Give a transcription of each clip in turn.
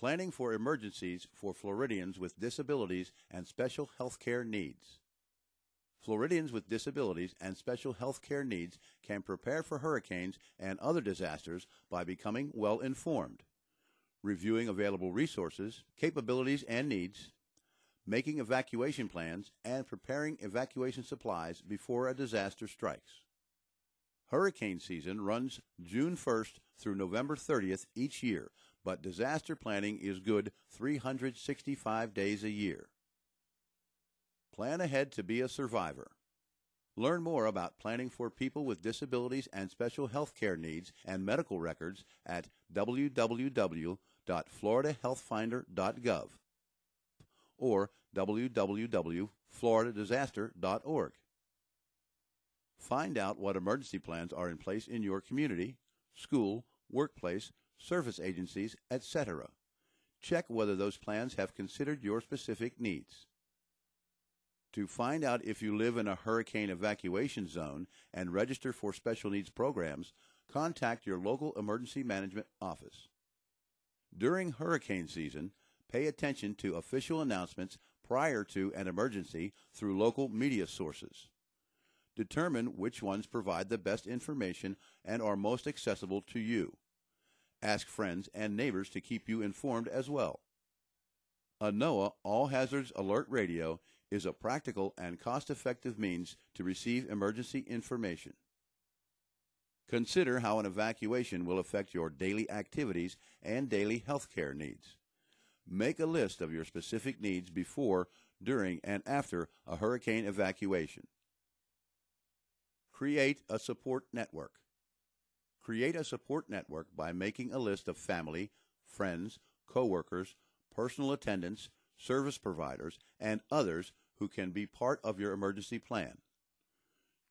Planning for emergencies for Floridians with disabilities and special health care needs. Floridians with disabilities and special health care needs can prepare for hurricanes and other disasters by becoming well informed, reviewing available resources, capabilities, and needs, making evacuation plans, and preparing evacuation supplies before a disaster strikes. Hurricane season runs June 1st through November 30th each year, but disaster planning is good 365 days a year. Plan ahead to be a survivor. Learn more about planning for people with disabilities and special health care needs and medical records at www.floridahealthfinder.gov or www.floridadisaster.org. Find out what emergency plans are in place in your community, school, workplace, service agencies, etc. Check whether those plans have considered your specific needs. To find out if you live in a hurricane evacuation zone and register for special needs programs, contact your local emergency management office. During hurricane season, pay attention to official announcements prior to an emergency through local media sources. Determine which ones provide the best information and are most accessible to you. Ask friends and neighbors to keep you informed as well. A NOAA All Hazards Alert Radio is a practical and cost-effective means to receive emergency information. Consider how an evacuation will affect your daily activities and daily health care needs. Make a list of your specific needs before, during, and after a hurricane evacuation. Create a support network. Create a support network by making a list of family, friends, coworkers, personal attendants, service providers, and others who can be part of your emergency plan.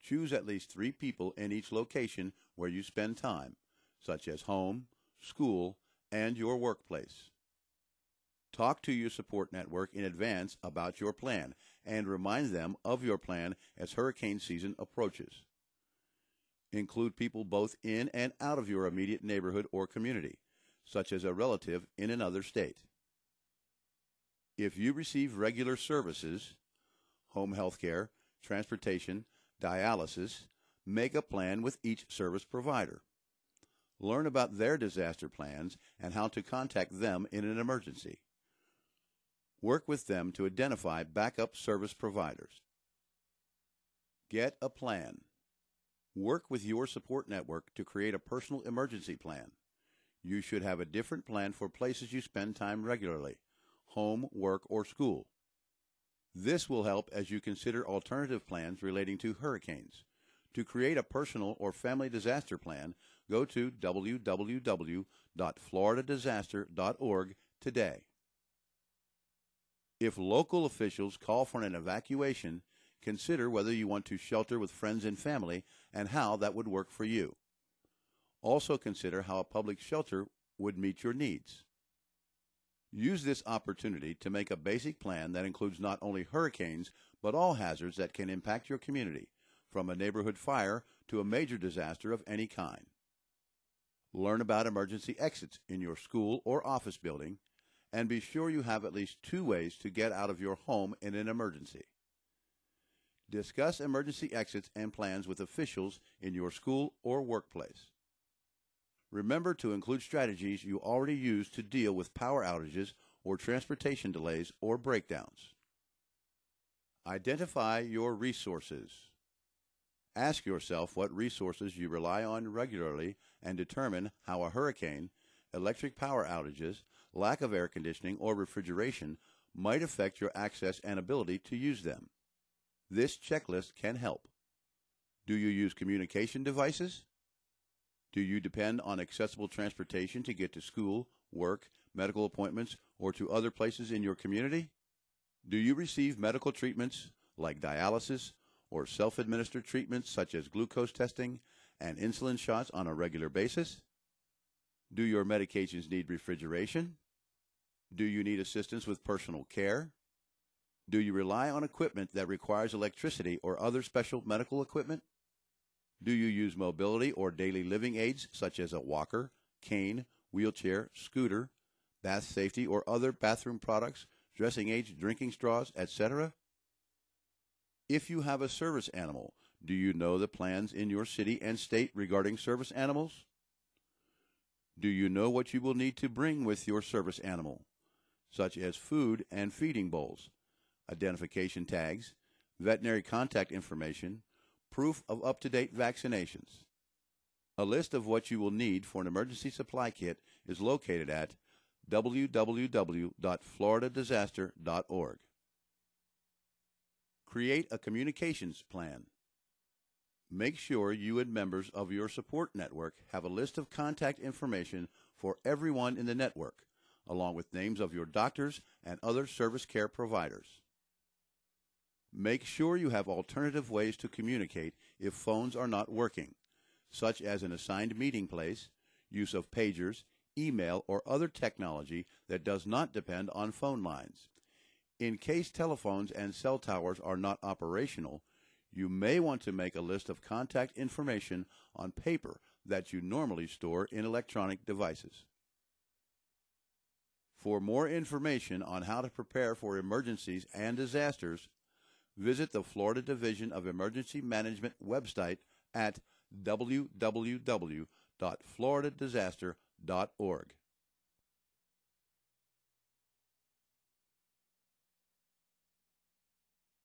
Choose at least 3 people in each location where you spend time, such as home, school, and your workplace. Talk to your support network in advance about your plan and remind them of your plan as hurricane season approaches. Include people both in and out of your immediate neighborhood or community, such as a relative in another state. If you receive regular services, home health care, transportation, dialysis, make a plan with each service provider. Learn about their disaster plans and how to contact them in an emergency. Work with them to identify backup service providers. Get a plan. Work with your support network to create a personal emergency plan. You should have a different plan for places you spend time regularly, home, work, or school. This will help as you consider alternative plans relating to hurricanes. To create a personal or family disaster plan, go to www.floridadisaster.org today. If local officials call for an evacuation, consider whether you want to shelter with friends and family and how that would work for you. Also consider how a public shelter would meet your needs. Use this opportunity to make a basic plan that includes not only hurricanes, but all hazards that can impact your community, from a neighborhood fire to a major disaster of any kind. Learn about emergency exits in your school or office building, and be sure you have at least 2 ways to get out of your home in an emergency. Discuss emergency exits and plans with officials in your school or workplace. Remember to include strategies you already use to deal with power outages or transportation delays or breakdowns. Identify your resources. Ask yourself what resources you rely on regularly and determine how a hurricane, electric power outages, lack of air conditioning, or refrigeration might affect your access and ability to use them. This checklist can help. Do you use communication devices? Do you depend on accessible transportation to get to school, work, medical appointments, or to other places in your community? Do you receive medical treatments like dialysis or self-administered treatments such as glucose testing and insulin shots on a regular basis? Do your medications need refrigeration? Do you need assistance with personal care? Do you rely on equipment that requires electricity or other special medical equipment? Do you use mobility or daily living aids such as a walker, cane, wheelchair, scooter, bath safety or other bathroom products, dressing aids, drinking straws, etc.? If you have a service animal, do you know the plans in your city and state regarding service animals? Do you know what you will need to bring with your service animal, such as food and feeding bowls, identification tags, veterinary contact information, proof of up-to-date vaccinations? A list of what you will need for an emergency supply kit is located at www.floridadisaster.org. Create a communications plan. Make sure you and members of your support network have a list of contact information for everyone in the network, along with names of your doctors and other service care providers. Make sure you have alternative ways to communicate if phones are not working, such as an assigned meeting place, use of pagers, email, or other technology that does not depend on phone lines. In case telephones and cell towers are not operational, you may want to make a list of contact information on paper that you normally store in electronic devices. For more information on how to prepare for emergencies and disasters, visit the Florida Division of Emergency Management website at www.floridadisaster.org.